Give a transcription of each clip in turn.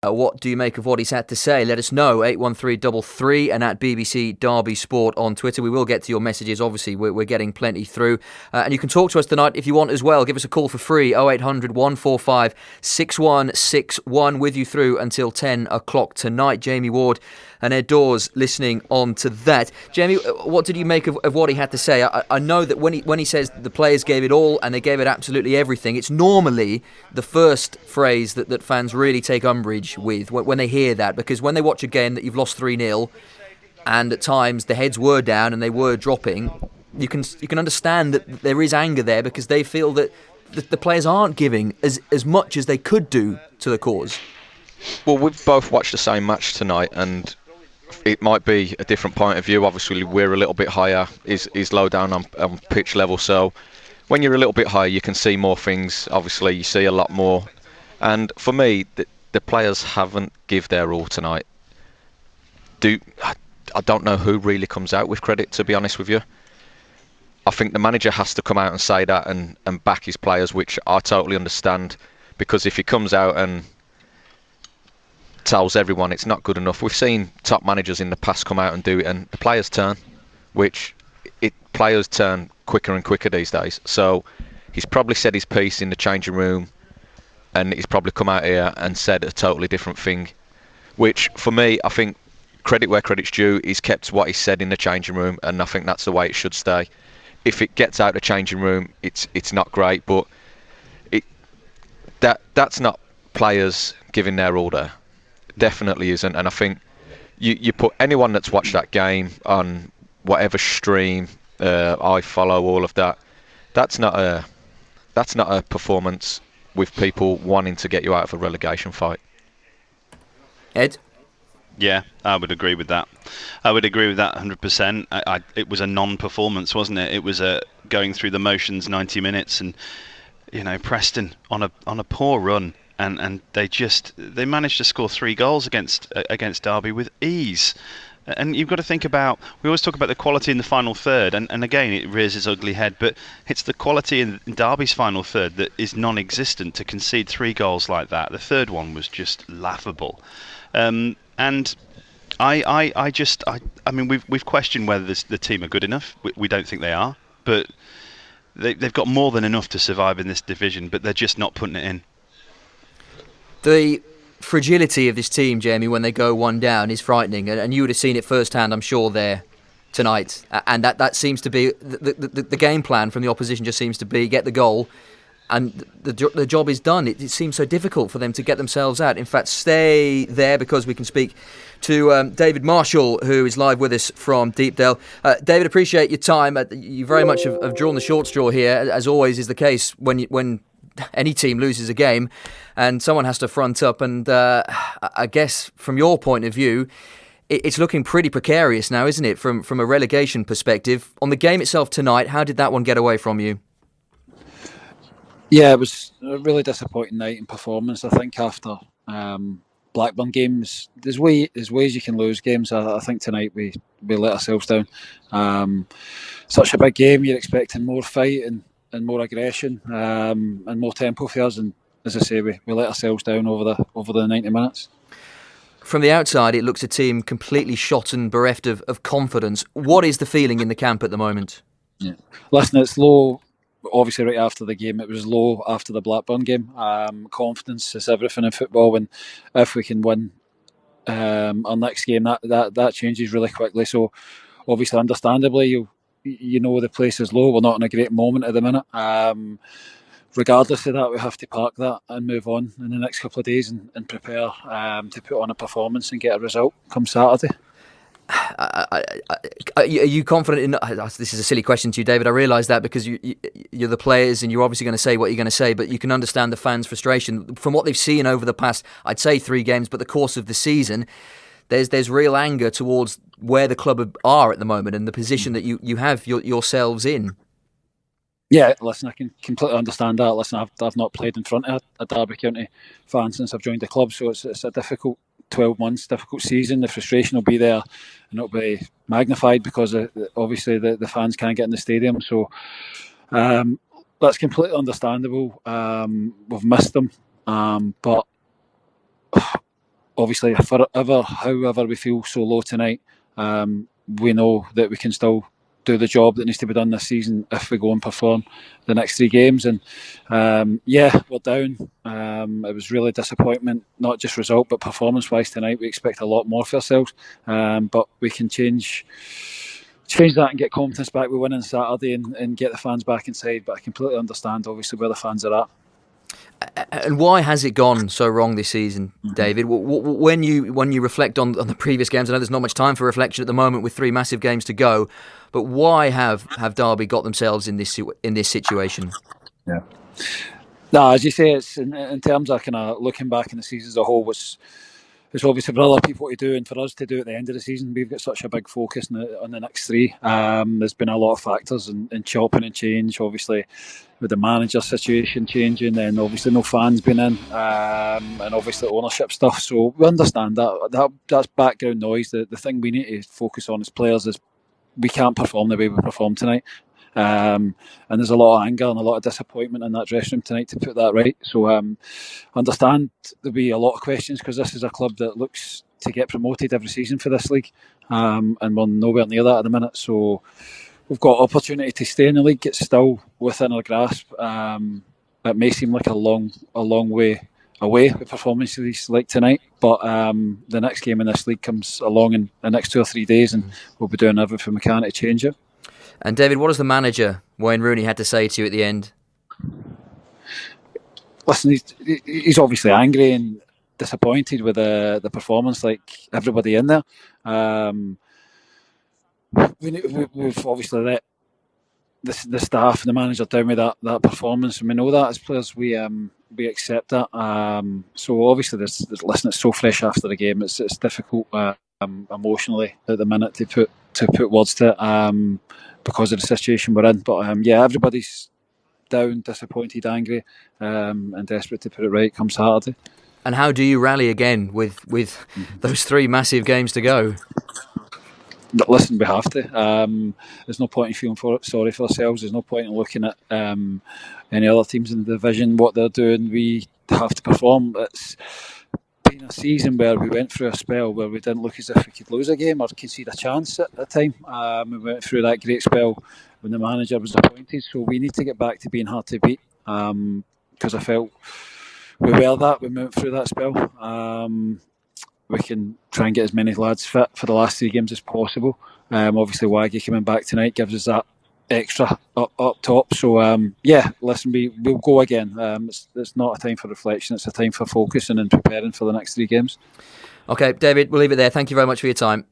What do you make of what he's had to say? Let us know, 81333 and at BBC Derby Sport on Twitter. We will get to your messages, obviously, we're getting plenty through. And you can talk to us tonight if you want as well. Give us a call for free, 0800 145 6161, with you through until 10 o'clock tonight. Jamie Ward and Ed Dawes listening on to that. Jamie, what did you make of what he had to say? I know that when he says the players gave it all and they gave it absolutely everything, it's normally the first phrase that fans really take umbrage with when they hear that, because when they watch a game that you've lost 3-0 and at times the heads were down and they were dropping, you can understand that there is anger there because they feel that the players aren't giving as much as they could do to the cause. Well, we've both watched the same match tonight, and it might be a different point of view. Obviously, we're a little bit higher, is low down on pitch level. So when you're a little bit higher, you can see more things. Obviously, you see a lot more. And for me, the players haven't give their all tonight. I don't know who really comes out with credit, to be honest with you. I think the manager has to come out and say that and back his players, which I totally understand. Because if he comes out and tells everyone it's not good enough. We've seen top managers in the past come out and do it, and the players turn, players turn quicker and quicker these days. So he's probably said his piece in the changing room, and he's probably come out here and said a totally different thing, which for me, I think credit where credit's due. He's kept what he said in the changing room, and I think that's the way it should stay. If it gets out of the changing room, it's not great, but that's not players giving their all there. Definitely isn't. And I think you put anyone that's watched that game on whatever stream, I follow all of that. That's not a performance with people wanting to get you out of a relegation fight. Ed? Yeah, I would agree with that. I would agree with that 100%. It was a non-performance, wasn't it? It was a going through the motions 90 minutes, and Preston on a poor run. And they managed to score 3 goals against Derby with ease. And you've got to think about, we always talk about the quality in the final third, and again it rears its ugly head, but it's the quality in Derby's final third that is non-existent. To concede 3 goals like that, the third one was just laughable. And I mean we've questioned whether the team are good enough. We don't think they are, but they've got more than enough to survive in this division, but they're just not putting it in. The fragility of this team, Jamie, when they go one down is frightening, and you would have seen it firsthand, I'm sure, there tonight. And that seems to be the game plan from the opposition. Just seems to be get the goal, and the job is done. It seems so difficult for them to get themselves out. In fact, stay there because we can speak to David Marshall, who is live with us from Deepdale. David, appreciate your time. You very much have drawn the short straw here, as always is the case when any team loses a game and someone has to front up, and I guess from your point of view it's looking pretty precarious now, isn't it, from a relegation perspective. On the game itself tonight, how did that one get away from you? Yeah, it was a really disappointing night in performance. I think after Blackburn games, there's ways you can lose games. I think tonight we let ourselves down. Such a big game, you're expecting more fight and more aggression and more tempo for us, and as I say, we let ourselves down over the 90 minutes. From the outside, it looks a team completely shot and bereft of confidence. What is the feeling in the camp at the moment? Yeah. Listen, it's low. Obviously, right after the game, it was low after the Blackburn game. Confidence is everything in football, and if we can win our next game, that changes really quickly. So, obviously, understandably, the place is low. We're not in a great moment at the minute. Regardless of that, we have to park that and move on in the next couple of days and prepare to put on a performance and get a result come Saturday. Are you confident in... This is a silly question to you, David. I realise that because you're the players and you're obviously going to say what you're going to say, but you can understand the fans' frustration. From what they've seen over the past, I'd say 3 games, but the course of the season, there's real anger towards where the club are at the moment and the position that you have yourselves in. Yeah, listen, I can completely understand that. Listen, I've not played in front of a Derby County fan since I've joined the club, so it's a difficult 12 months, difficult season. The frustration will be there and it'll be magnified because obviously the fans can't get in the stadium. So that's completely understandable. We've missed them, but obviously, however we feel so low tonight, we know that we can still do the job that needs to be done this season if we go and perform the next 3 games. And we're down. It was really disappointment, not just result but performance-wise tonight. We expect a lot more for ourselves, but we can change that and get confidence back with winning Saturday and get the fans back inside. But I completely understand, obviously, where the fans are at. And why has it gone so wrong this season, David? When you reflect on the previous games, I know there's not much time for reflection at the moment with 3 massive games to go, but why have Derby got themselves in this situation? Yeah. No, as you say, it's in terms of kind of looking back in the season as a whole, it's obviously for other people to do and for us to do at the end of the season. We've got such a big focus on the next 3. There's been a lot of factors in chopping and change, obviously, with the manager situation changing, and obviously no fans being in, and obviously ownership stuff. So we understand that's background noise. The thing we need to focus on as players is we can't perform the way we performed tonight. And there's a lot of anger and a lot of disappointment in that dressing room tonight to put that right. So understand there'll be a lot of questions because this is a club that looks to get promoted every season for this league, and we're nowhere near that at the minute. So we've got opportunity to stay in the league. It's still within our grasp. It may seem like a long way away with performances like tonight, but the next game in this league comes along in the next 2 or 3 days, and we'll be doing everything we can to change it. And David, what does the manager, Wayne Rooney, had to say to you at the end? Listen, he's obviously angry and disappointed with the performance, like everybody in there. We've obviously let the staff and the manager down with that performance, and we know that as players we accept that. So obviously, listen, it's so fresh after the game. It's difficult emotionally at the minute to put words to it. Because of the situation we're in, but everybody's down, disappointed, angry, and desperate to put it right come Saturday. And how do you rally again with those 3 massive games to go? Listen, we have to. There's no point in feeling sorry for ourselves. There's no point in looking at any other teams in the division, what they're doing. We have to perform. It's been a season where we went through a spell where we didn't look as if we could lose a game or concede a chance at the time. We went through that great spell when the manager was appointed, so we need to get back to being hard to beat, because I felt we were that when we went through that spell. We can try and get as many lads fit for the last 3 games as possible. Obviously Waggy coming back tonight gives us that extra up top. So listen, we'll go again. It's not a time for reflection, it's a time for focusing and preparing for the next 3 games. Okay, David, we'll leave it there. Thank you very much for your time.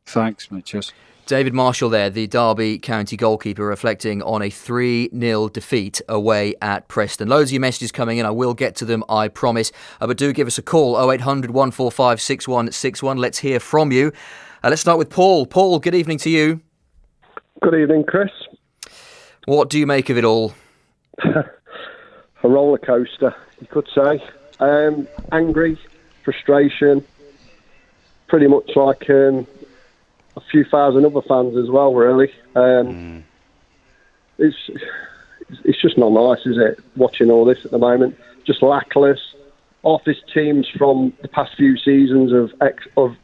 Thanks, mate. Cheers. David Marshall there, the Derby County goalkeeper, reflecting on a 3-0 defeat away at Preston. Loads of your messages coming in. I will get to them, I promise. But do give us a call, 0800 145 6161. Let's hear from you. Let's start with Paul. Paul, good evening to you. Good evening, Chris. What do you make of it all? A roller coaster, you could say. Angry, frustration, pretty much like a few thousand other fans as well, really. It's just not nice, is it, watching all this at the moment? Just lackless. Half this team's from the past few seasons of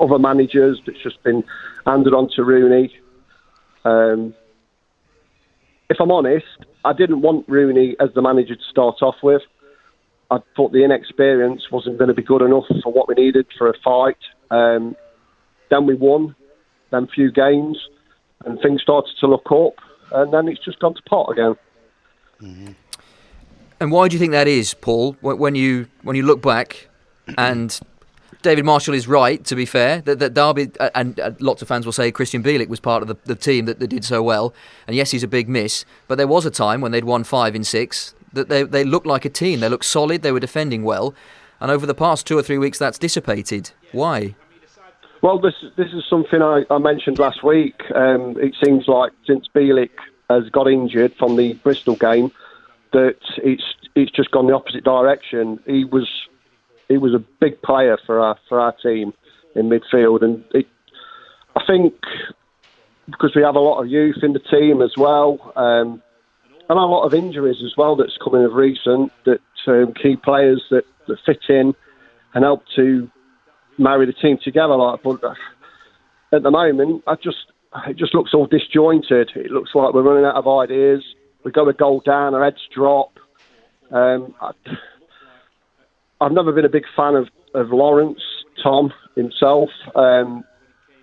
other managers that's just been handed on to Rooney. If I'm honest, I didn't want Rooney as the manager to start off with. I thought the inexperience wasn't going to be good enough for what we needed for a fight. Then we won them few games and things started to look up, and then it's just gone to pot again. Mm-hmm. And why do you think that is, Paul? When you look back, and David Marshall is right, to be fair, that Derby, and lots of fans will say Christian Bielik was part of the team that did so well, and yes, he's a big miss, but there was a time when they'd won 5 in 6 that they looked like a team. They looked solid, they were defending well, and over the past 2 or 3 weeks that's dissipated. Why? Well, this is something I mentioned last week. It seems like since Bielik has got injured from the Bristol game, that it's just gone the opposite direction. He was a big player for our team in midfield, and I think because we have a lot of youth in the team as well, and a lot of injuries as well that's coming of recent, that key players that fit in and help to marry the team together. But at the moment, it just looks all disjointed. It looks like we're running out of ideas. We go a goal down, our heads drop. I've never been a big fan of Lawrence, Tom himself.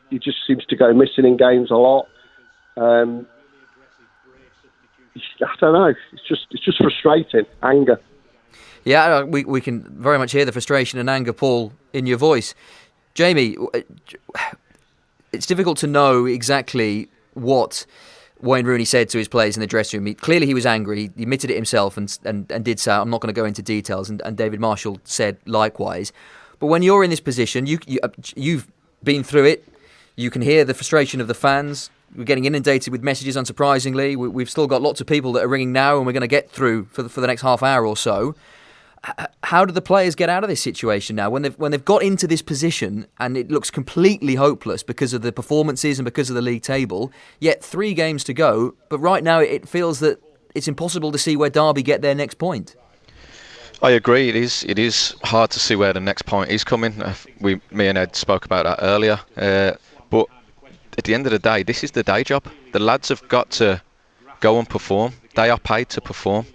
He just seems to go missing in games a lot. I don't know. It's just frustrating. Anger. Yeah, we can very much hear the frustration and anger, Paul, in your voice. Jamie, it's difficult to know exactly what Wayne Rooney said to his players in the dressing room. Clearly he was angry. He admitted it himself and did say, I'm not going to go into details, and David Marshall said likewise. But when you're in this position, you've been through it. You can hear the frustration of the fans. We're getting inundated with messages, unsurprisingly. We've still got lots of people that are ringing now, and we're going to get through for the next half hour or so. How do the players get out of this situation now when they've got into this position and it looks completely hopeless because of the performances and because of the league table? Yet 3 games to go, but right now it feels that it's impossible to see where Derby get their next point. I agree. It is hard to see where the next point is coming. Me and Ed spoke about that earlier. But at the end of the day, this is the day job. The lads have got to go and perform. They are paid to perform.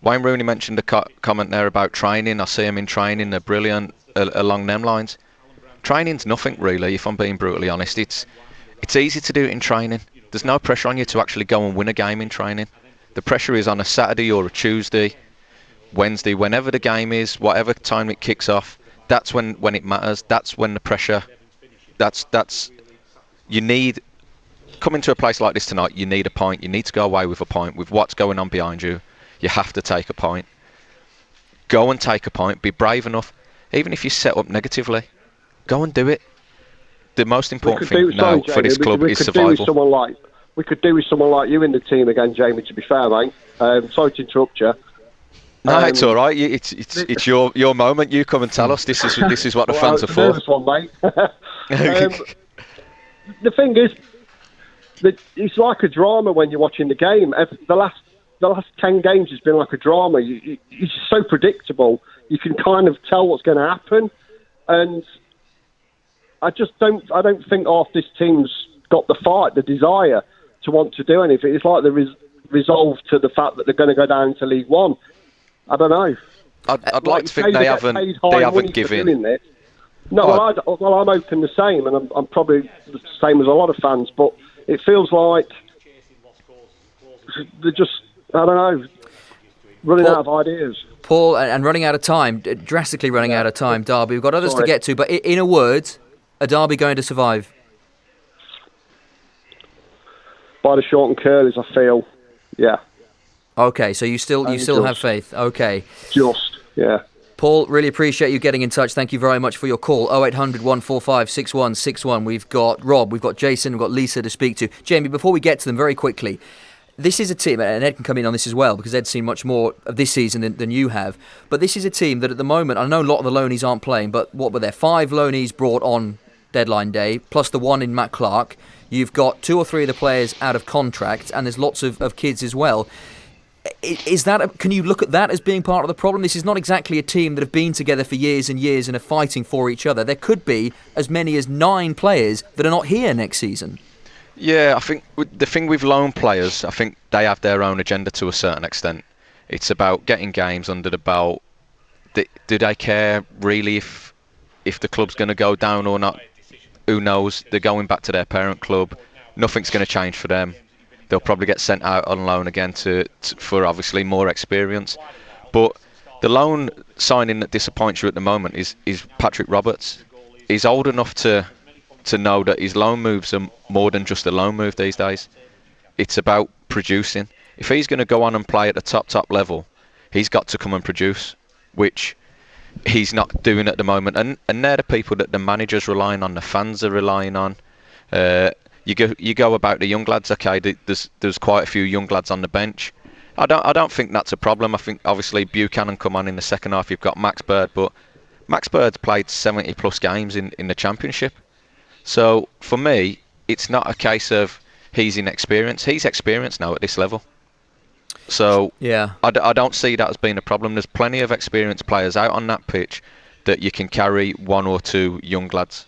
Wayne Rooney mentioned a comment there about training. I see him in training. They're brilliant along them lines. Training's nothing really, if I'm being brutally honest. It's easy to do it in training. There's no pressure on you to actually go and win a game in training. The pressure is on a Saturday or a Tuesday, Wednesday, whenever the game is, whatever time it kicks off. That's when it matters. That's when the pressure. You need, coming to a place like this tonight, you need a point. You need to go away with a point. With what's going on behind you, you have to take a point. Go and take a point. Be brave enough. Even if you set up negatively, go and do it. The most important thing now for this club is survival. We could do with someone like you in the team again, Jamie, to be fair, mate. Sorry to interrupt you. No, it's all right. It's your moment. You come and tell us. This is what the fans are for. This one, mate. The thing is, it's like a drama when you're watching the game. The last 10 games has been like a drama. It's so predictable. You can kind of tell what's going to happen, and I don't think half this team's got the fight, the desire to want to do anything. It's like they're resolved to the fact that they're going to go down to League One. I don't know. I'd like to think they haven't given. No, well, I'm hoping the same, and I'm probably the same as a lot of fans. But it feels like they're just, I don't know, running out of ideas. Paul, and running out of time, drastically running out of time, Derby. We've got others to get to, but in a word, are Derby going to survive? By the short and curlies, I feel, yeah. Okay, so you still have faith. Okay. Yeah. Paul, really appreciate you getting in touch. Thank you very much for your call. 0800 145 6161. We've got Rob, we've got Jason, we've got Lisa to speak to. Jamie, before we get to them very quickly, this is a team, and Ed can come in on this as well, because Ed's seen much more of this season than you have, but this is a team that at the moment, I know a lot of the loanees aren't playing, but what were there? 5 loanees brought on deadline day, plus the one in Matt Clark. You've got 2 or 3 of the players out of contract, and there's lots of kids as well. Can you look at that as being part of the problem? This is not exactly a team that have been together for years and years and are fighting for each other. There could be as many as 9 players that are not here next season. Yeah, I think the thing with loan players, I think they have their own agenda to a certain extent. It's about getting games under the belt. Do they care really if the club's going to go down or not? Who knows? They're going back to their parent club. Nothing's going to change for them. They'll probably get sent out on loan again for obviously more experience. But the loan signing that disappoints you at the moment is Patrick Roberts. He's old enough to know that his loan moves are more than just a loan move these days. It's about producing. If he's going to go on and play at the top level, he's got to come and produce, which he's not doing at the moment. And they're the people that the manager's relying on, the fans are relying on. You go about the young lads. Okay, there's quite a few young lads on the bench. I don't think that's a problem. I think obviously Buchanan come on in the second half. You've got Max Bird, but Max Bird's played 70 plus games in the Championship. So for me, it's not a case of he's inexperienced. He's experienced now at this level. So yeah, I don't see that as being a problem. There's plenty of experienced players out on that pitch that you can carry one or two young lads.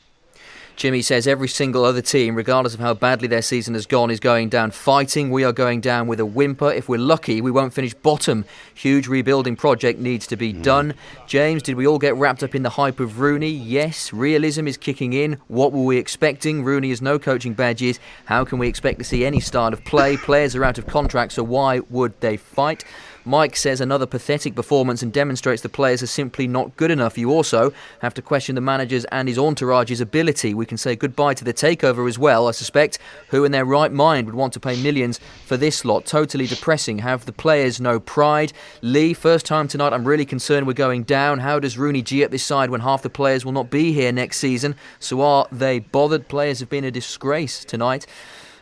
Jimmy says every single other team, regardless of how badly their season has gone, is going down fighting. We are going down with a whimper. If we're lucky, we won't finish bottom. Huge rebuilding project needs to be done. James, did we all get wrapped up in the hype of Rooney? Yes. Realism is kicking in. What were we expecting? Rooney has no coaching badges. How can we expect to see any style of play? Players are out of contract, so why would they fight? Mike says another pathetic performance and demonstrates the players are simply not good enough. You also have to question the manager's and his entourage's ability. We can say goodbye to the takeover as well, I suspect. Who in their right mind would want to pay millions for this lot? Totally depressing. Have the players no pride? Lee, first time tonight, I'm really concerned we're going down. How does Rooney G up this side when half the players will not be here next season? So are they bothered? Players have been a disgrace tonight.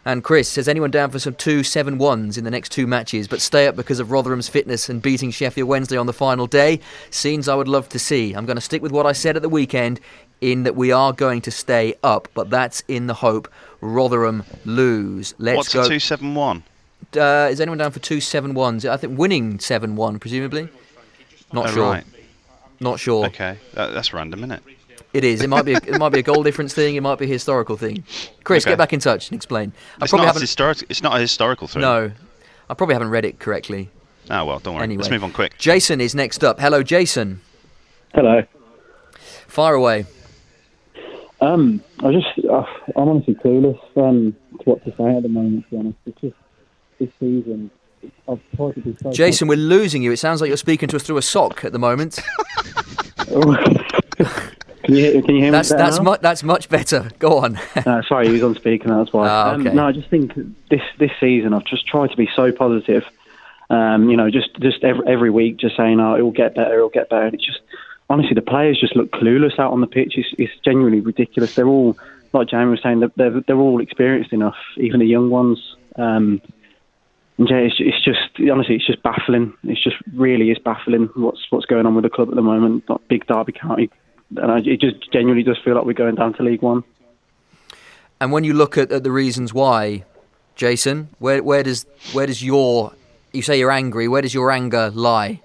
And Chris says, anyone down for some 2-7-1s in the next two matches, but stay up because of Rotherham's fitness and beating Sheffield Wednesday on the final day? Scenes I would love to see. I'm going to stick with what I said at the weekend, in that we are going to stay up, but that's in the hope Rotherham lose. What's a 2-7-1? Is anyone down for 2-7-1s? I think winning 7-1, presumably. Not sure. Right. Not sure. Okay, that's random, isn't it? It is. It might be a goal difference thing. It might be a historical thing. Chris, get back in touch and explain. It's not a historical thing. No, I probably haven't read it correctly. Oh well, don't worry. Anyway, let's move on quick. Jason is next up. Hello, Jason. Hello. Fire away. I'm honestly clueless to what to say at the moment. To be honest, it's just this season. I've tried to be so. Jason, we're losing you. It sounds like you're speaking to us through a sock at the moment. Can you hear me? That's much better. Go on. Sorry, he was on speaker. That's why. Okay. No, I just think this season I've just tried to be so positive. Just every week, just saying, "Oh, it will get better. It will get better." And it's just honestly, the players just look clueless out on the pitch. It's genuinely ridiculous. They're all, like Jamie was saying, they're all experienced enough, even the young ones. And yeah, it's just baffling. It's just really is baffling what's going on with the club at the moment. Like big Derby County. And it just genuinely does feel like we're going down to League One. And when you look at the reasons why, Jason, where does your, you say you're angry, where does your anger lie?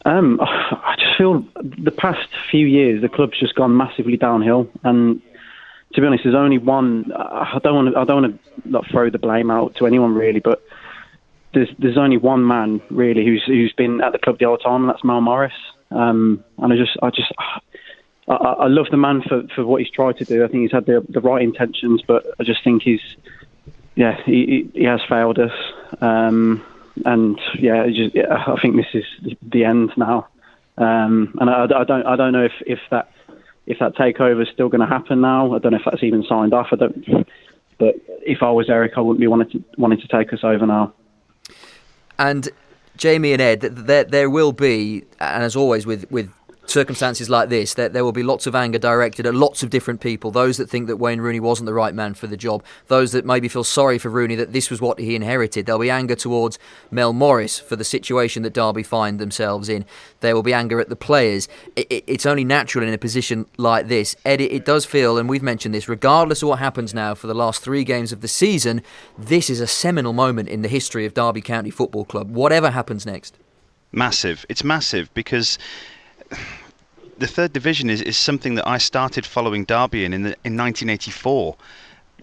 I just feel the past few years the club's just gone massively downhill, and to be honest, there's only one. I don't want to throw the blame out to anyone really, but there's only one man really who's been at the club the whole time, and that's Mel Morris. And I love the man for what he's tried to do. I think he's had the right intentions, but I just think he has failed us. And yeah, I think this is the end now. And I don't know if that takeover is still going to happen now. I don't know if that's even signed off. But if I was Eric, I wouldn't be wanting to take us over now. And Jamie and Ed, there will be, and as always with circumstances like this, there will be lots of anger directed at lots of different people. Those that think that Wayne Rooney wasn't the right man for the job. Those that maybe feel sorry for Rooney, that this was what he inherited. There'll be anger towards Mel Morris for the situation that Derby find themselves in. There will be anger at the players. It's only natural in a position like this. Ed, it does feel, and we've mentioned this, regardless of what happens now for the last 3 games of the season, this is a seminal moment in the history of Derby County Football Club, whatever happens next. Massive. It's massive because the third division is something that I started following Derby in 1984.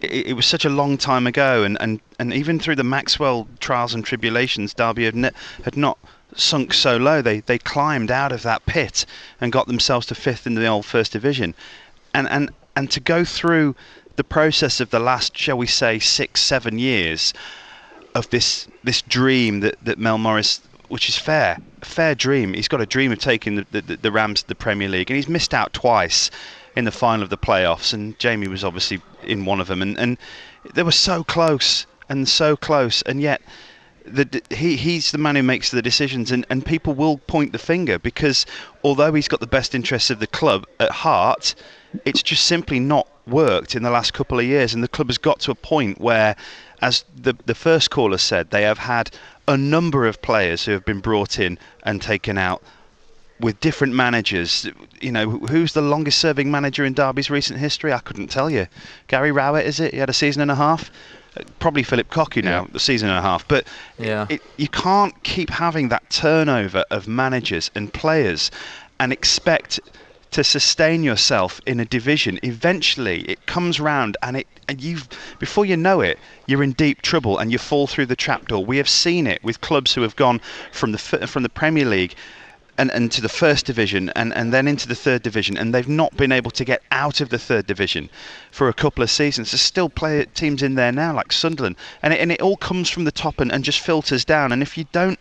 It was such a long time ago, and even through the Maxwell trials and tribulations, Derby had not sunk so low. They climbed out of that pit and got themselves to 5th in the old first division, and to go through the process of the last, shall we say, 6-7 years of this dream that Mel Morris, which is fair dream. He's got a dream of taking the Rams to the Premier League, and he's missed out twice in the final of the playoffs, and Jamie was obviously in one of them, and they were so close, and yet he's the man who makes the decisions, and people will point the finger, because although he's got the best interests of the club at heart, it's just simply not worked in the last couple of years, and the club has got to a point where, as the first caller said, they have had a number of players who have been brought in and taken out with different managers. You know, who's the longest serving manager in Derby's recent history? I couldn't tell you. Gary Rowett, is it? He had a season and a half. Probably Philip Cocu now, the season and a half. But you can't keep having that turnover of managers and players. and expect to sustain yourself in a division. Eventually it comes round, and before you know it, you're in deep trouble and you fall through the trapdoor. We have seen it with clubs who have gone from the Premier League and to the first division and then into the third division, and they've not been able to get out of the third division for a couple of seasons. There's still teams in there now like Sunderland, and it all comes from the top and just filters down. And if you don't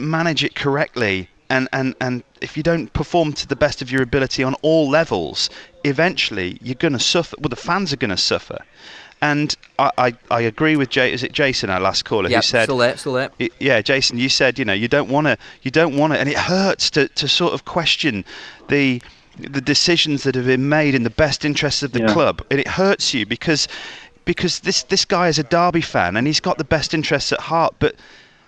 manage it correctly, and if you don't perform to the best of your ability on all levels, eventually you're going to suffer. Well, the fans are going to suffer. And I agree with is it Jason, our last caller, who said still there. Yeah, Jason, you said you don't want to, and it hurts to sort of question the decisions that have been made in the best interests of the club, and it hurts you because this guy is a Derby fan and he's got the best interests at heart, but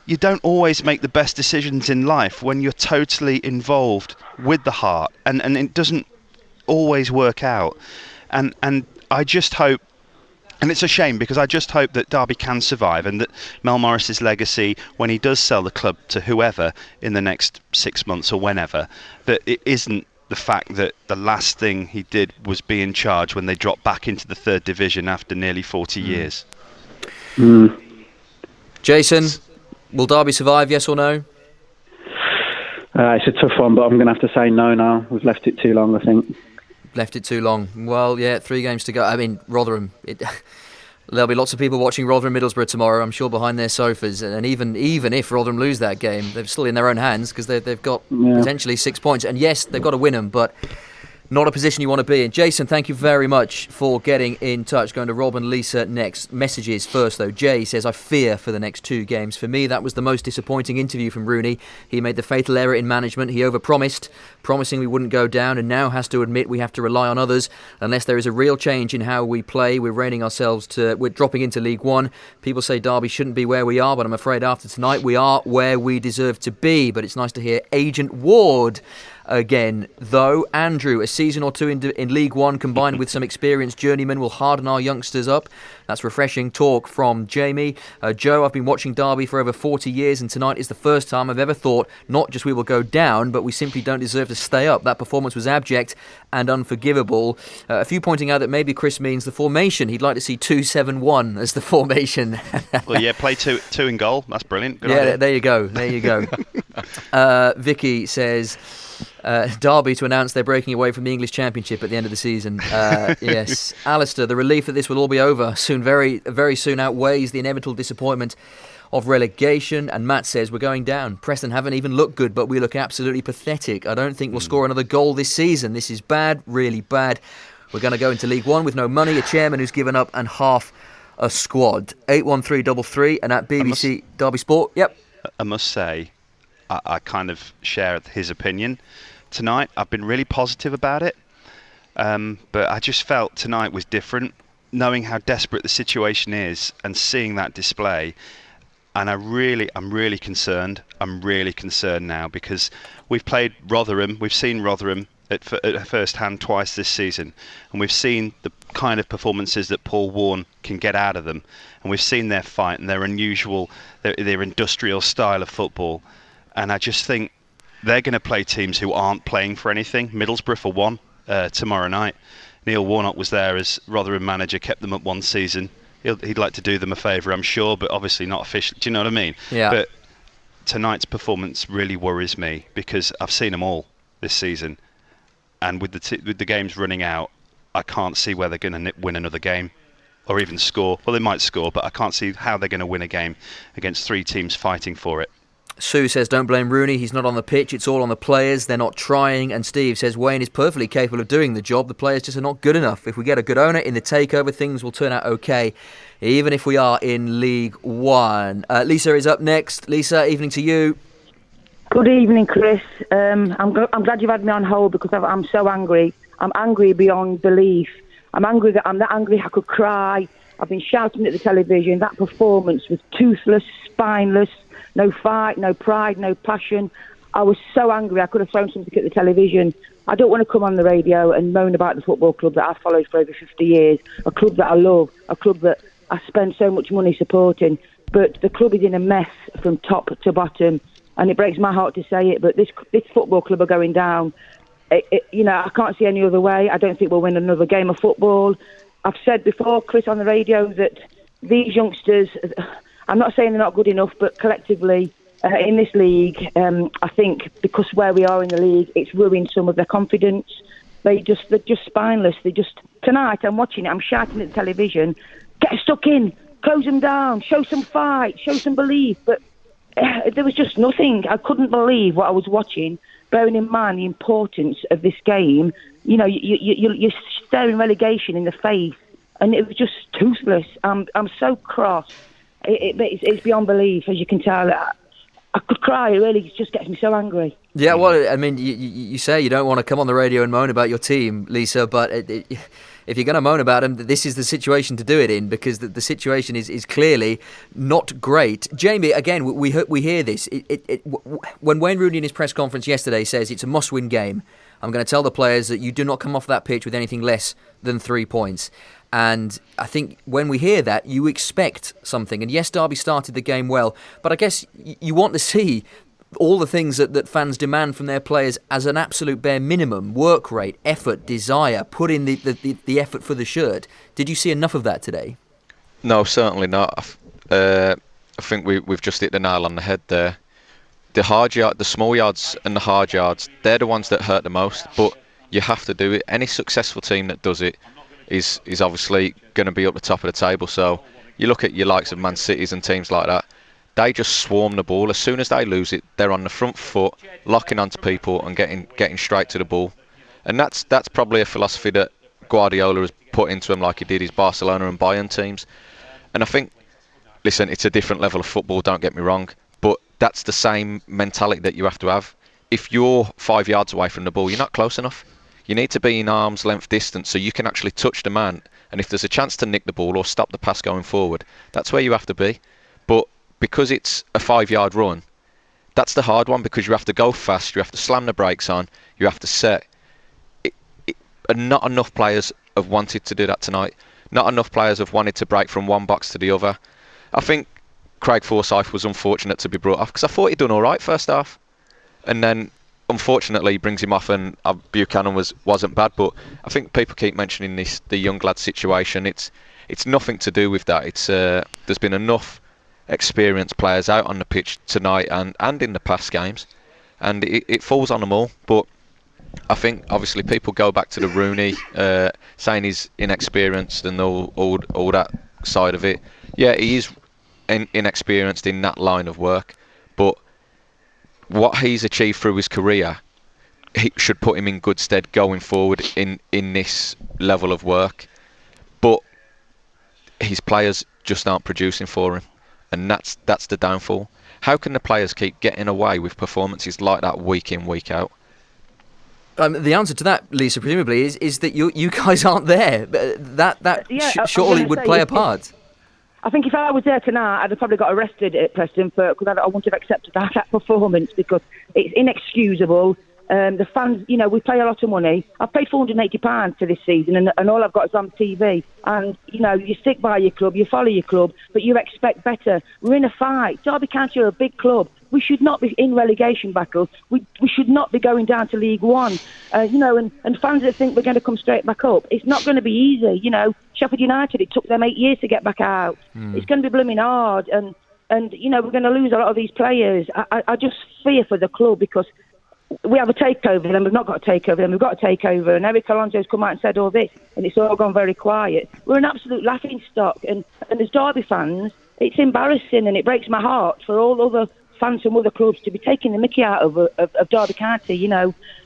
you don't always make the best decisions in life when you're totally involved with the heart, and it doesn't always work out. And I just hope, and it's a shame, because I just hope that Derby can survive, and that Mel Morris's legacy, when he does sell the club to whoever in the next 6 months or whenever, that it isn't the fact that the last thing he did was be in charge when they dropped back into the third division after nearly 40 years. Jason, will Derby survive, yes or no? It's a tough one, but I'm going to have to say no now. We've left it too long, I think. Left it too long. Well, yeah, 3 games to go. I mean, Rotherham, there'll be lots of people watching Rotherham Middlesbrough tomorrow, I'm sure, behind their sofas. And even if Rotherham lose that game, they're still in their own hands, because they've got potentially 6 points. And yes, they've got to win them, but not a position you want to be in. Jason, thank you very much for getting in touch. Going to Rob and Lisa next. Messages first, though. Jay says, I fear for the next 2 games. For me, that was the most disappointing interview from Rooney. He made the fatal error in management. He overpromised, promising we wouldn't go down, and now has to admit we have to rely on others. Unless there is a real change in how we play, we're dropping into League One. People say Derby shouldn't be where we are, but I'm afraid after tonight we are where we deserve to be. But it's nice to hear Agent Ward again, though. Andrew, a season or 2 in League One combined with some experienced journeymen will harden our youngsters up. That's refreshing talk from Jamie. Joe, I've been watching Derby for over 40 years, and tonight is the first time I've ever thought not just we will go down, but we simply don't deserve to stay up. That performance was abject and unforgivable. A few pointing out that maybe Chris means the formation. He'd like to see 2-7-1 as the formation. Well, yeah, play two in goal. That's brilliant. Good idea. There you go. Vicky says, Derby to announce they're breaking away from the English Championship at the end of the season. Yes. Alistair, the relief that this will all be over soon, very, very soon, outweighs the inevitable disappointment of relegation. And Matt says, we're going down. Preston haven't even looked good, but we look absolutely pathetic. I don't think we'll score another goal this season. This is bad, really bad. We're going to go into League One with no money, a chairman who's given up, and half a squad. 81333 and at BBC Derby Sport. Yep. I must say, I kind of share his opinion tonight. I've been really positive about it, but I just felt tonight was different, knowing how desperate the situation is and seeing that display. And I'm really concerned. I'm really concerned now, because we've played Rotherham. We've seen Rotherham at first hand twice this season, and we've seen the kind of performances that Paul Warne can get out of them, and we've seen their fight and their unusual, their industrial style of football. And I just think they're going to play teams who aren't playing for anything. Middlesbrough for one tomorrow night. Neil Warnock was there as Rotherham manager, kept them up one season. He'd like to do them a favour, I'm sure, but obviously not officially. Do you know what I mean? Yeah. But tonight's performance really worries me, because I've seen them all this season, and with the games running out, I can't see where they're going to win another game or even score. Well, they might score, but I can't see how they're going to win a game against 3 teams fighting for it. Sue says, don't blame Rooney, he's not on the pitch, it's all on the players, they're not trying. And Steve says, Wayne is perfectly capable of doing the job, the players just are not good enough. If we get a good owner in the takeover, things will turn out okay, even if we are in League One. Lisa is up next. Lisa, evening to you. Good evening, Chris. I'm glad you've had me on hold, because I'm so angry. I'm angry beyond belief. I'm that angry I could cry. I've been shouting at the television. That performance was toothless, spineless. No fight, no pride, no passion. I was so angry I could have thrown something at the television. I don't want to come on the radio and moan about the football club that I've followed for over 50 years, a club that I love, a club that I spend so much money supporting. But the club is in a mess from top to bottom. and it breaks my heart to say it, but this football club are going down. I can't see any other way. I don't think we'll win another game of football. I've said before, Chris, on the radio, that these youngsters, I'm not saying they're not good enough, but collectively in this league, I think because where we are in the league, it's ruined some of their confidence. They're just spineless. Tonight I'm watching it, I'm shouting at the television, get stuck in, close them down, show some fight, show some belief. But there was just nothing. I couldn't believe what I was watching, bearing in mind the importance of this game. You're staring relegation in the face, and it was just toothless. I'm so cross. It's beyond belief, as you can tell. I could cry. It really just gets me so angry. Yeah, well, I mean, you say you don't want to come on the radio and moan about your team, Lisa, but if you're going to moan about them, this is the situation to do it in, because the situation is clearly not great. Jamie, again, we hear this. When Wayne Rooney in his press conference yesterday says it's a must-win game, I'm going to tell the players that you do not come off that pitch with anything less than 3 points. And I think when we hear that, you expect something. And yes, Derby started the game well, but I guess you want to see all the things that fans demand from their players as an absolute bare minimum: work rate, effort, desire, put in the effort for the shirt. Did you see enough of that today? No, certainly not. I think we've just hit the nail on the head there. The small yards and the hard yards, they're the ones that hurt the most, but you have to do it. Any successful team that does it is obviously going to be up the top of the table. So you look at your likes of Man Cities and teams like that, they just swarm the ball. As soon as they lose it, they're on the front foot, locking onto people and getting straight to the ball. And that's probably a philosophy that Guardiola has put into them, like he did his Barcelona and Bayern teams. And I think, listen, it's a different level of football, don't get me wrong, but that's the same mentality that you have to have. If you're 5 yards away from the ball, you're not close enough. You need to be in arm's length distance so you can actually touch the man. And if there's a chance to nick the ball or stop the pass going forward, that's where you have to be. But because it's a 5 yard run, that's the hard one, because you have to go fast, you have to slam the brakes on, you have to set. And not enough players have wanted to do that tonight. Not enough players have wanted to break from one box to the other. I think Craig Forsyth was unfortunate to be brought off, because I thought he'd done all right first half. And then unfortunately he brings him off, and Buchanan wasn't bad. But I think people keep mentioning the young lad situation. It's nothing to do with that. It's there's been enough experienced players out on the pitch tonight and in the past games, and it falls on them all. But I think obviously people go back to the Rooney saying he's inexperienced and all that side of it. Yeah, he is inexperienced in that line of work, but what he's achieved through his career, he should put him in good stead going forward in this level of work. But his players just aren't producing for him, and that's the downfall. How can the players keep getting away with performances like that week in, week out? The answer to that, Lisa, presumably, is that you guys aren't there. Surely would play a part. I think if I was there tonight, I'd have probably got arrested at Preston because I wouldn't have accepted that performance, because it's inexcusable. The fans, we pay a lot of money. I've paid £480 for this season, and all I've got is on TV. And, you stick by your club, you follow your club, but you expect better. We're in a fight. Derby County are a big club. We should not be in relegation battles. We should not be going down to League One. And fans that think we're going to come straight back up, it's not going to be easy. Sheffield United, it took them 8 years to get back out. It's going to be blooming hard. And we're going to lose a lot of these players. I just fear for the club, because we have a takeover, then we've not got a takeover, then we've got a takeover, and Eric Alonso's come out and said all this, and it's all gone very quiet. We're an absolute laughing stock, and as Derby fans, it's embarrassing, and it breaks my heart for all other fans from other clubs to be taking the mickey out of Derby County.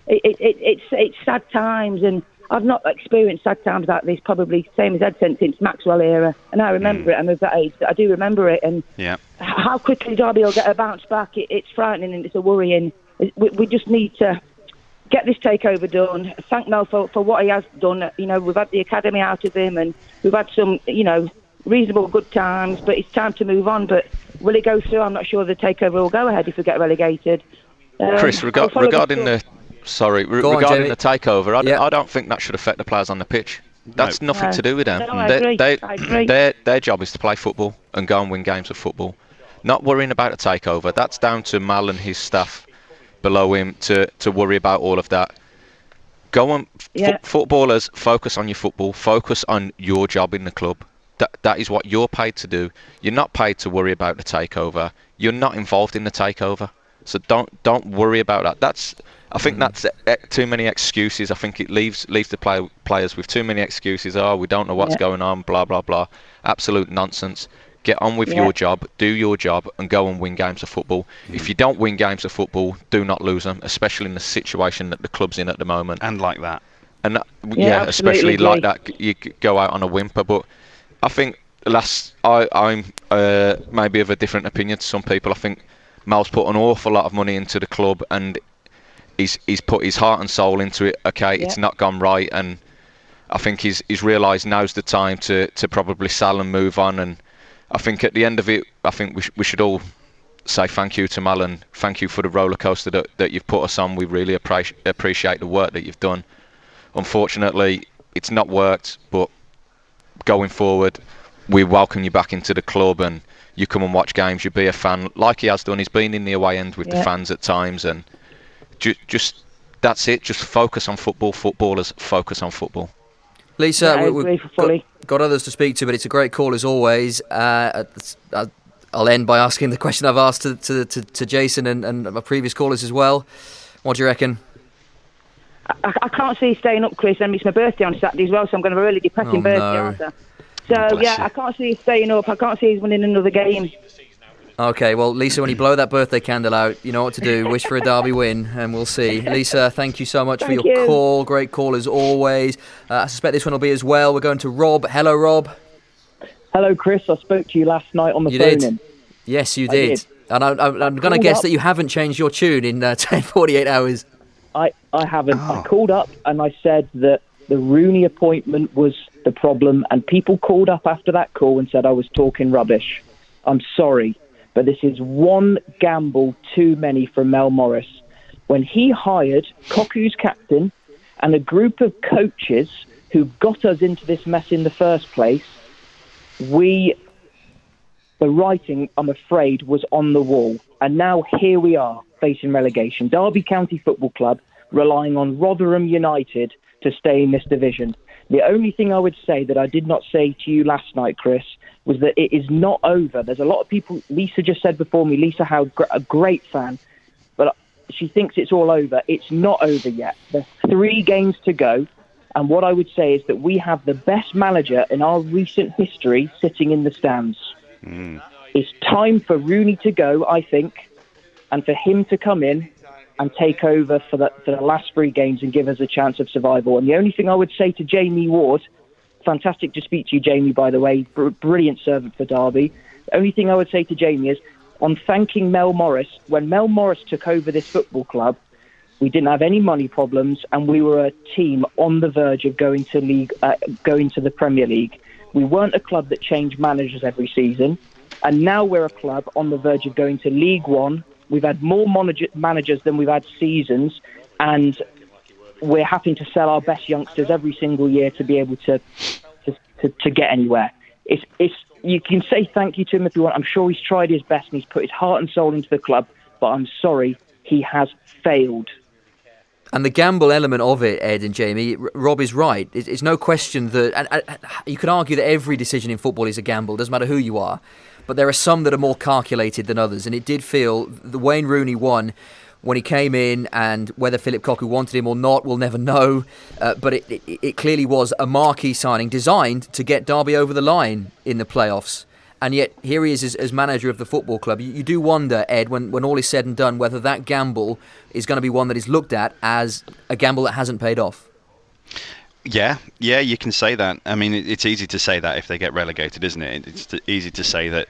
It's sad times, and I've not experienced sad times like this, probably same as Ed said, since Maxwell era, and I remember it. I'm of that age, I do remember it, and how quickly Derby will get a bounce back, it's frightening and it's a worrying. We just need to get this takeover done. Thank Mel for what he has done. We've had the academy out of him, and we've had some, reasonable good times, but it's time to move on. But will it go through? I'm not sure the takeover will go ahead if we get relegated. Chris, regarding the takeover, I don't think that should affect the players on the pitch. That's nothing to do with them. No, I agree. Their job is to play football and go and win games of football. not worrying about a takeover. That's down to Mal and his staff below him to worry about all of that. Go on, footballers, focus on your football, focus on your job in the club. That is what you're paid to do. You're not paid to worry about the takeover. You're not involved in the takeover, so don't worry about that. I think that's too many excuses. I think it leaves the players with too many excuses. Oh, we don't know what's going on, blah blah blah. Absolute nonsense. Get on with your job, do your job, and go and win games of football. If you don't win games of football, do not lose them, especially in the situation that the club's in at the moment. And like that. And especially like that, you go out on a whimper. But I think I'm maybe of a different opinion to some people. I think Mal's put an awful lot of money into the club, and he's put his heart and soul into it. Okay, it's not gone right, and I think he's realised now's the time to probably sell and move on. And I think at the end of it, I think we should all say thank you to Mal, and thank you for the roller coaster that you've put us on. We really appreciate the work that you've done. Unfortunately, it's not worked, but going forward, we welcome you back into the club, and you come and watch games. You be a fan like he has done. He's been in the away end with the fans at times, and just that's it. Just focus on football. Footballers, focus on football. Lisa, we've got others to speak to, but it's a great call as always. I'll end by asking the question I've asked to Jason and my previous callers as well. What do you reckon? I can't see you staying up, Chris, and it's my birthday on Saturday as well, so I'm going to have a really depressing birthday, aren't I? So, I can't see you staying up. I can't see you winning another game. Okay, well, Lisa, when you blow that birthday candle out, you know what to do. Wish for a derby win, and we'll see. Lisa, thank you so much for your call. Great call as always. I suspect this one will be as well. We're going to Rob. Hello, Rob. Hello, Chris. I spoke to you last night on the phone. Yes, you did. And I'm going to guess that you haven't changed your tune in 48 hours. I haven't. I called up and I said that the Rooney appointment was the problem, and people called up after that call and said I was talking rubbish. I'm sorry, but this is one gamble too many from Mel Morris. When he hired Koku's captain and a group of coaches who got us into this mess in the first place, the writing, I'm afraid, was on the wall. And now here we are, facing relegation. Derby County Football Club relying on Rotherham United to stay in this division. The only thing I would say that I did not say to you last night, Chris, was that it is not over. There's a lot of people, Lisa just said before me, Lisa Howe, a great fan, but she thinks it's all over. It's not over yet. There's 3 games to go. And what I would say is that we have the best manager in our recent history sitting in the stands. It's time for Rooney to go, I think, and for him to come in and take over for the last 3 games and give us a chance of survival. And the only thing I would say to Jamie Ward, fantastic to speak to you, Jamie, by the way, brilliant servant for Derby. The only thing I would say to Jamie is, on thanking Mel Morris, when Mel Morris took over this football club, we didn't have any money problems, and we were a team on the verge of going to the Premier League. We weren't a club that changed managers every season, and now we're a club on the verge of going to League One. We've had more managers than we've had seasons, and we're having to sell our best youngsters every single year to be able to get anywhere. You can say thank you to him if you want. I'm sure he's tried his best and he's put his heart and soul into the club, but I'm sorry, he has failed. And the gamble element of it, Ed and Jamie, Rob is right. It's no question that, and you could argue that every decision in football is a gamble, doesn't matter who you are, but there are some that are more calculated than others, and it did feel the Wayne Rooney one when he came in, and whether Philip Cocu wanted him or not, we'll never know, but it clearly was a marquee signing designed to get Derby over the line in the playoffs. And yet, here he is as manager of the football club. You do wonder, Ed, when all is said and done, whether that gamble is going to be one that is looked at as a gamble that hasn't paid off. Yeah, you can say that. I mean, it's easy to say that if they get relegated, isn't it? It's easy to say that,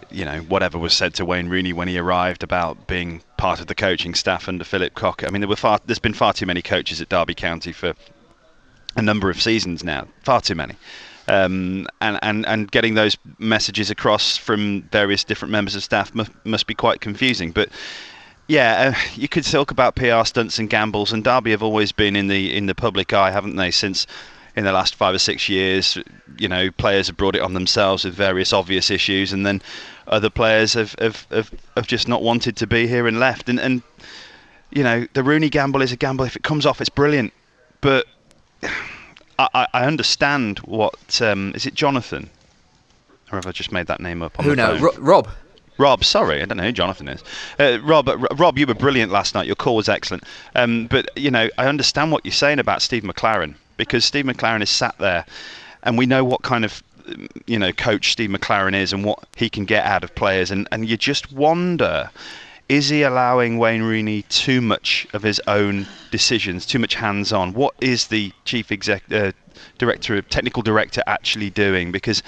you know, whatever was said to Wayne Rooney when he arrived about being part of the coaching staff under Philip Cocu. I mean, there's been far too many coaches at Derby County for a number of seasons now. Far too many. And getting those messages across from various different members of staff must be quite confusing. But yeah, you could talk about PR stunts and gambles, and Derby have always been in the public eye, haven't they? Since in the last 5 or 6 years. Players have brought it on themselves with various obvious issues, and then other players have just not wanted to be here and left. And the Rooney gamble is a gamble. If it comes off, it's brilliant. But I understand what is it, Jonathan? Or have I just made that name up on the phone? Rob, sorry, I don't know who Jonathan is. Rob, you were brilliant last night. Your call was excellent. But I understand what you're saying about Steve McClaren, because Steve McClaren is sat there, and we know what kind of coach Steve McClaren is and what he can get out of players, and you just wonder, is he allowing Wayne Rooney too much of his own decisions, too much hands-on? What is the technical director actually doing? Because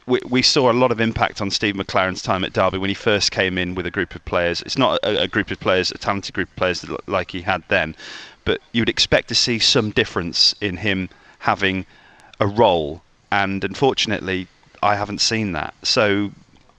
we saw a lot of impact on Steve McClaren's time at Derby when he first came in with a group of players. It's not a group of players, a talented group of players like he had then, but you'd expect to see some difference in him having a role, and unfortunately I haven't seen that. So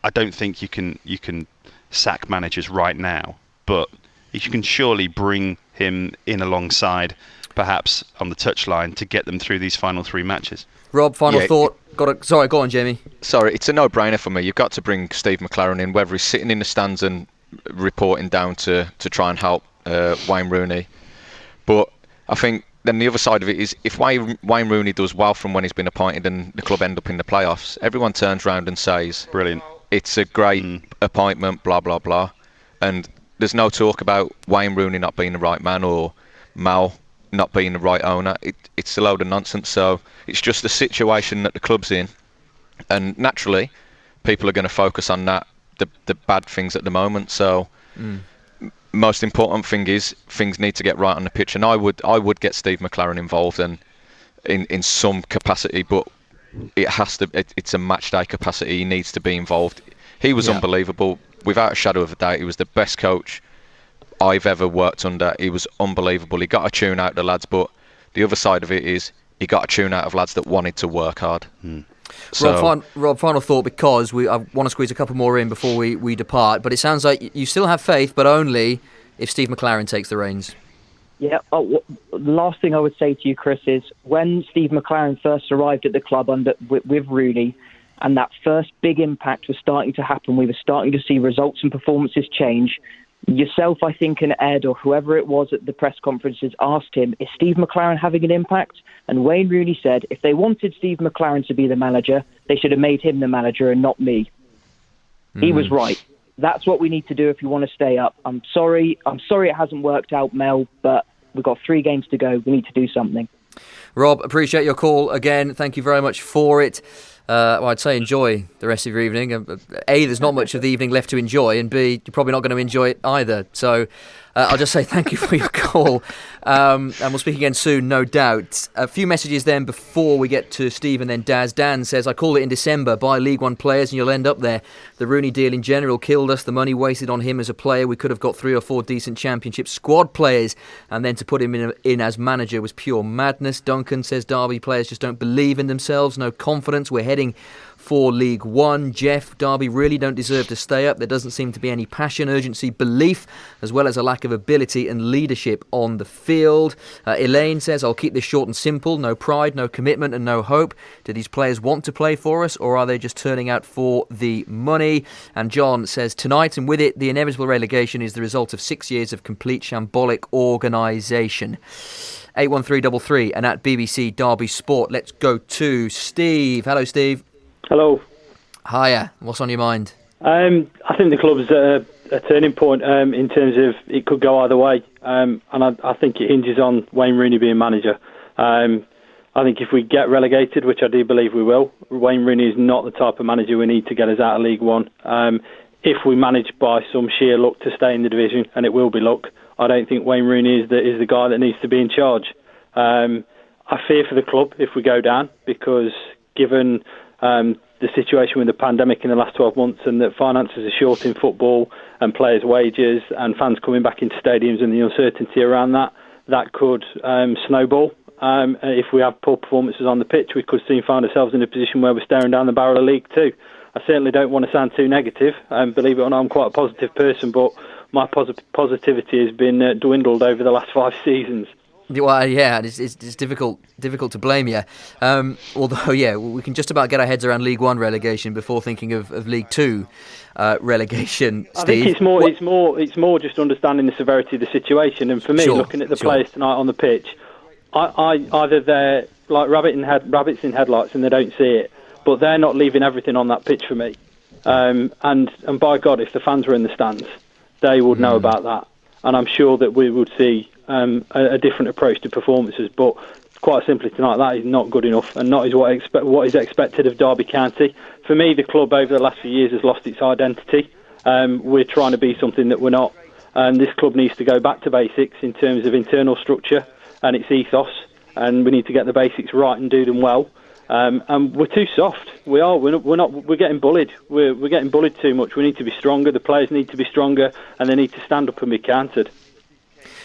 I don't think you can sack managers right now, but you can surely bring him in alongside, perhaps on the touchline, to get them through these final 3 matches. Rob, final thought. Sorry, go on, Jamie. Sorry, it's a no-brainer for me. You've got to bring Steve McClaren in, whether he's sitting in the stands and reporting down to try and help Wayne Rooney. But I think then the other side of it is, if Wayne Rooney does well from when he's been appointed and the club end up in the playoffs, everyone turns around and says, brilliant, it's a great appointment, blah, blah, blah. And there's no talk about Wayne Rooney not being the right man or Mal not being the right owner. It's a load of nonsense. So it's just the situation that the club's in, and naturally people are going to focus on that, the bad things at the moment. So most important thing is things need to get right on the pitch, and I would get Steve McClaren involved and in some capacity, but it has to. It's a match day capacity. He needs to be involved. He was unbelievable, without a shadow of a doubt. He was the best coach I've ever worked under. He was unbelievable. He got a tune out of the lads, but the other side of it is he got a tune out of lads that wanted to work hard. So, Rob, final thought, because I want to squeeze a couple more in before we depart, but it sounds like you still have faith, but only if Steve McClaren takes the reins. Yeah. The last thing I would say to you, Chris, is when Steve McClaren first arrived at the club with Rooney, and that first big impact was starting to happen, we were starting to see results and performances change. Yourself, I think, and Ed, or whoever it was at the press conferences, asked him, is Steve McClaren having an impact? And Wayne Rooney said, if they wanted Steve McClaren to be the manager, they should have made him the manager and not me. He was right. That's what we need to do if you want to stay up. I'm sorry it hasn't worked out, Mel, but we've got 3 games to go. We need to do something. Rob, appreciate your call again. Thank you very much for it. I'd say enjoy the rest of your evening. A, there's not much of the evening left to enjoy, and B, you're probably not going to enjoy it either. So I'll just say thank you for your call, and we'll speak again soon, no doubt. A few messages then before we get to Steve and then Daz. Dan says, I called it in December, buy League One players and you'll end up there. The Rooney deal in general killed us. The money wasted on him as a player. We could have got 3 or 4 decent Championship squad players, and then to put him in as manager was pure madness. Duncan says Derby players just don't believe in themselves, no confidence. We're heading for League One. Jeff, Derby really don't deserve to stay up. There doesn't seem to be any passion, urgency, belief, as well as a lack of ability and leadership on the field. Elaine says, I'll keep this short and simple. No pride, no commitment and no hope. Do these players want to play for us, or are they just turning out for the money? And John says, tonight and with it, the inevitable relegation is the result of 6 years of complete shambolic organisation. 81333 and at BBC Derby Sport. Let's go to Steve. Hello, Steve. Hello. Hiya. What's on your mind? I think the club's at a turning point in terms of it could go either way, and I think it hinges on Wayne Rooney being manager. I think if we get relegated, which I do believe we will, Wayne Rooney is not the type of manager we need to get us out of League One. If we manage by some sheer luck to stay in the division, and it will be luck, I don't think Wayne Rooney is the guy that needs to be in charge. I fear for the club if we go down, because given the situation with the pandemic in the last 12 months, and that finances are short in football and players' wages and fans coming back into stadiums, and the uncertainty around that could snowball. If we have poor performances on the pitch, we could soon find ourselves in a position where we're staring down the barrel of League Two. I certainly don't want to sound too negative, believe it or not, I'm quite a positive person, but my positivity has been dwindled over the last 5 seasons. Well, yeah, it's difficult to blame you. Although, yeah, we can just about get our heads around League One relegation before thinking of League Two relegation. Steve, I think it's more just understanding the severity of the situation. And for me, looking at the players tonight on the pitch, I either they're like rabbits in headlights and they don't see it, but they're not leaving everything on that pitch for me. And by God, if the fans were in the stands, they would know about that. And I'm sure that we would see a different approach to performances. But quite simply tonight, that is not good enough, and not is what is expected of Derby County. For me, the club over the last few years has lost its identity. We're trying to be something that we're not, and this club needs to go back to basics in terms of internal structure and its ethos. And we need to get the basics right and do them well. And we're too soft. We are. We're not. We're getting bullied. We're getting bullied too much. We need to be stronger. The players need to be stronger, and they need to stand up and be counted.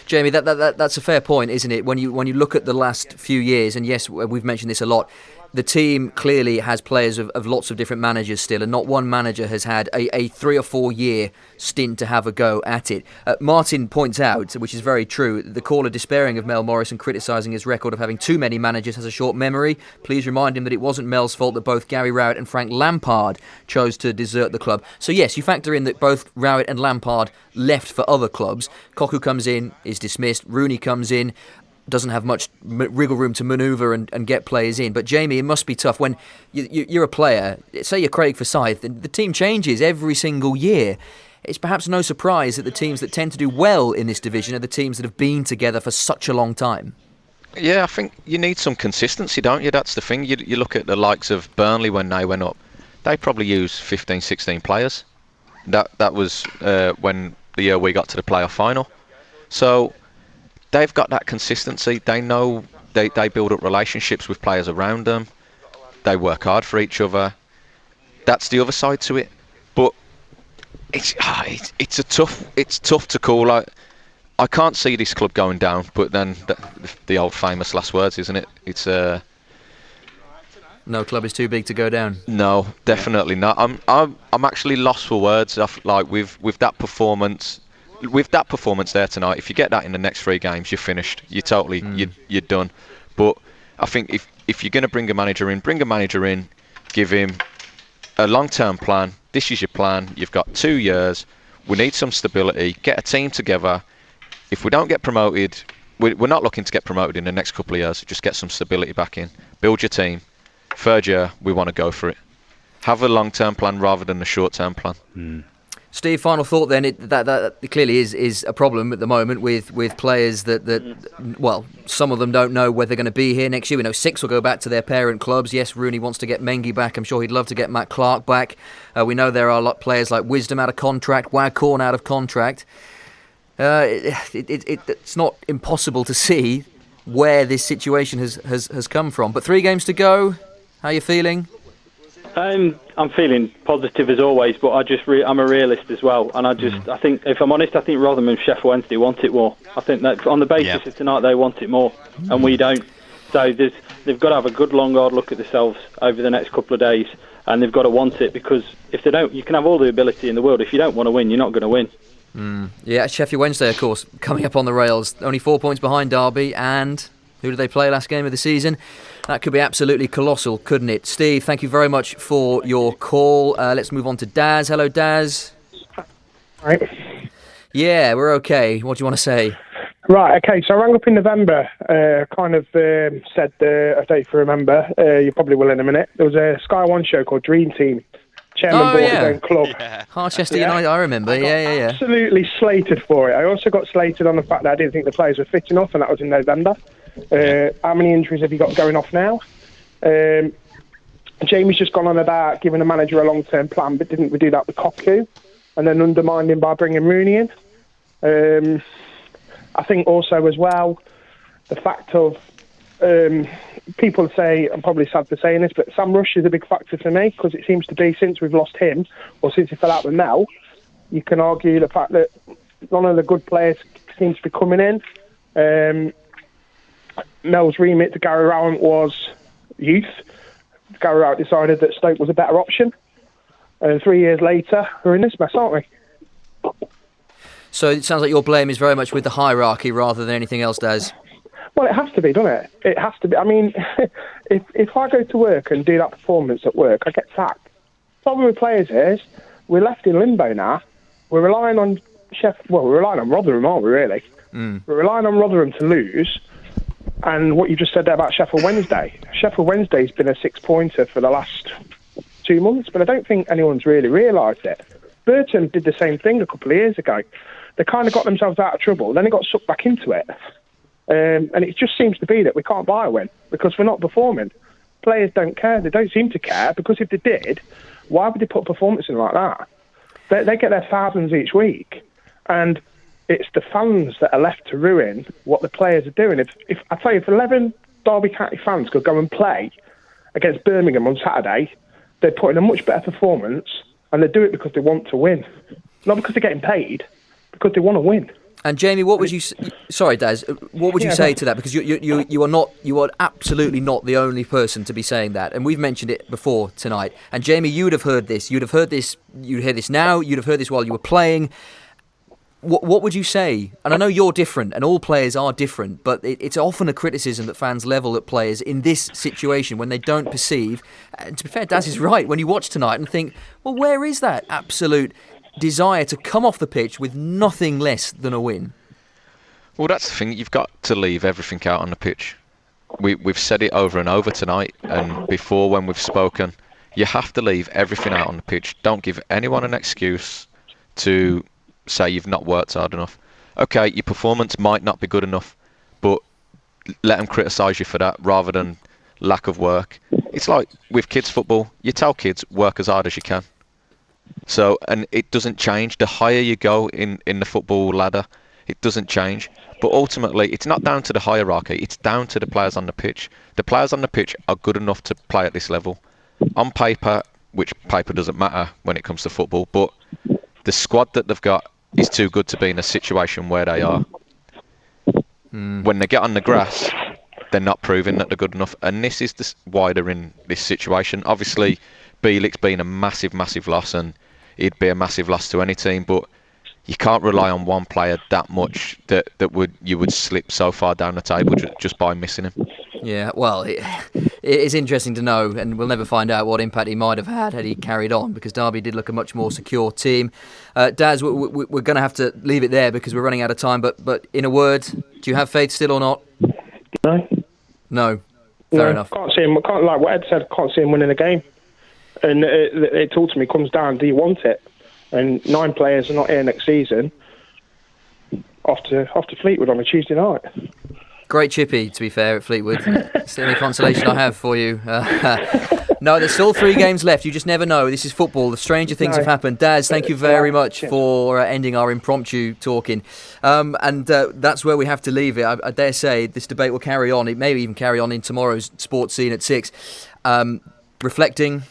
Jamie, that's a fair point, isn't it? When you look at the last few years, and yes, we've mentioned this a lot, the team clearly has players of lots of different managers still, and not one manager has had a 3 or 4 year stint to have a go at it. Martin points out, which is very true, the caller despairing of Mel Morris and criticising his record of having too many managers has a short memory. Please remind him that it wasn't Mel's fault that both Gary Rowett and Frank Lampard chose to desert the club. So yes, you factor in that both Rowett and Lampard left for other clubs. Cocu comes in, is dismissed. Rooney comes in, doesn't have much wriggle room to manoeuvre and get players in. But Jamie, it must be tough when you're a player. Say you're Craig Forsyth, and the team changes every single year. It's perhaps no surprise that the teams that tend to do well in this division are the teams that have been together for such a long time. Yeah, I think you need some consistency, don't you? That's the thing. You look at the likes of Burnley when they went up. They probably used 15, 16 players. That was when the year we got to the playoff final. So they've got that consistency. They know they build up relationships with players around them. They work hard for each other. That's the other side to it. But it's tough to call. I can't see this club going down. But then the old famous last words, isn't it? It's no club is too big to go down. No, definitely not. I'm actually lost for words. Like with that performance. With that performance there tonight, if you get that in the next 3 games, you're finished. You're totally you're done. But I think if you're going to bring a manager in, give him a long-term plan. This is your plan. You've got 2 years. We need some stability. Get a team together. If we don't get promoted, we're not looking to get promoted in the next couple of years. Just get some stability back in. Build your team. 3rd year, we want to go for it. Have a long-term plan rather than a short-term plan. Steve, final thought then, that clearly is a problem at the moment with players that well, some of them don't know whether they're going to be here next year. We know 6 will go back to their parent clubs. Yes, Rooney wants to get Mengi back. I'm sure he'd love to get Matt Clark back. We know there are a lot of players like Wisdom out of contract, Waghorn out of contract. It's not impossible to see where this situation has come from. But 3 games to go. How are you feeling? I'm feeling positive as always, but I'm a realist as well, and I think, if I'm honest, I think Rotherham and Sheffield Wednesday want it more. I think that on the basis of tonight, they want it more, and we don't. So they've got to have a good long hard look at themselves over the next couple of days, and they've got to want it, because if they don't, you can have all the ability in the world. If you don't want to win, you're not going to win. Yeah, Sheffield Wednesday, of course, coming up on the rails, only 4 points behind Derby, and who did they play last game of the season? That could be absolutely colossal, couldn't it? Steve, thank you very much for your call. Let's move on to Daz. Hello, Daz. Right. Yeah, we're okay. What do you want to say? Right, okay, so I rang up in November, said a date for remember. You probably will in a minute. There was a Sky One show called Dream Team. Chairman bought his own club. Yeah. Harchester United, I remember. Yeah. Absolutely slated for it. I also got slated on the fact that I didn't think the players were fit enough, and that was in November. How many injuries have you got going off now? Jamie's just gone on about giving the manager a long-term plan, but didn't we do that with Cocu? And then undermined him by bringing Rooney in. I think also as well, the fact of people say, I'm probably sad for saying this, but Sam Rush is a big factor for me, because it seems to be since we've lost him, or since he fell out with Mel, you can argue the fact that none of the good players seems to be coming in. Mel's remit to Gary Rowett was youth. Gary Rowett decided that Stoke was a better option. And 3 years later, we're in this mess, aren't we? So it sounds like your blame is very much with the hierarchy rather than anything else, Daz. Well, it has to be, doesn't it? It has to be. I mean, if I go to work and do that performance at work, I get sacked. The problem with players is we're left in limbo now. We're relying on we're relying on Rotherham, aren't we, really? We're relying on Rotherham to lose. And what you just said there about Sheffield Wednesday. Sheffield Wednesday's been a 6-pointer for the last 2 months, but I don't think anyone's really realised it. Burton did the same thing a couple of years ago. They kind of got themselves out of trouble, then they got sucked back into it. And it just seems to be that we can't buy a win because we're not performing. Players don't care. They don't seem to care because if they did, why would they put a performance in like that? They get their thousands each week, and it's the fans that are left to ruin what the players are doing. If I tell you, if 11 Derby County fans could go and play against Birmingham on Saturday, they'd put in a much better performance, and they do it because they want to win, not because they're getting paid, because they want to win. And Jamie, what would you? Sorry, Daz. What would you say to that? Because you are absolutely not the only person to be saying that, and we've mentioned it before tonight. And Jamie, you would have heard this. You'd hear this now. You'd have heard this while you were playing. What would you say? And I know you're different, and all players are different, but it's often a criticism that fans level at players in this situation when they don't perceive. And to be fair, Daz is right. When you watch tonight and think, well, where is that absolute desire to come off the pitch with nothing less than a win? Well, that's the thing. You've got to leave everything out on the pitch. We've said it over and over tonight, and before when we've spoken. You have to leave everything out on the pitch. Don't give anyone an excuse to say you've not worked hard enough. Okay, your performance might not be good enough, but let them criticise you for that rather than lack of work. It's like with kids football. You tell kids, work as hard as you can. So, and it doesn't change. The higher you go in the football ladder, it doesn't change. But ultimately, it's not down to the hierarchy. It's down to the players on the pitch. The players on the pitch are good enough to play at this level. On paper, which paper doesn't matter when it comes to football, but the squad that they've got is too good to be in a situation where they are. When they get on the grass, they're not proving that they're good enough. And this is why they're in this situation. Obviously, Bielik's been a massive, massive loss, and he'd be a massive loss to any team, but you can't rely on one player that much that you would slip so far down the table just by missing him. Yeah, well, it is interesting to know, and we'll never find out what impact he might have had he carried on, because Derby did look a much more secure team. Daz, we're going to have to leave it there because we're running out of time, but in a word, do you have faith still or not? No. Fair enough. Can't see him. Like what Ed said, can't see him winning a game. And it ultimately comes down, do you want it? And 9 players are not here next season. Off to Fleetwood on a Tuesday night. Great chippy, to be fair, at Fleetwood. It's the only consolation I have for you. No, there's still 3 games left. You just never know. This is football. The stranger things have happened. Daz, thank you very much for ending our impromptu talking. And that's where we have to leave it. I dare say this debate will carry on. It may even carry on in tomorrow's sports scene at 6. Reflecting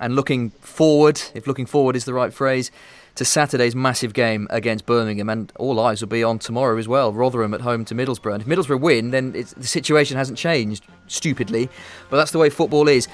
and looking forward, if looking forward is the right phrase, to Saturday's massive game against Birmingham, and all eyes will be on tomorrow as well. Rotherham at home to Middlesbrough. And if Middlesbrough win, then the situation hasn't changed, stupidly, but that's the way football is.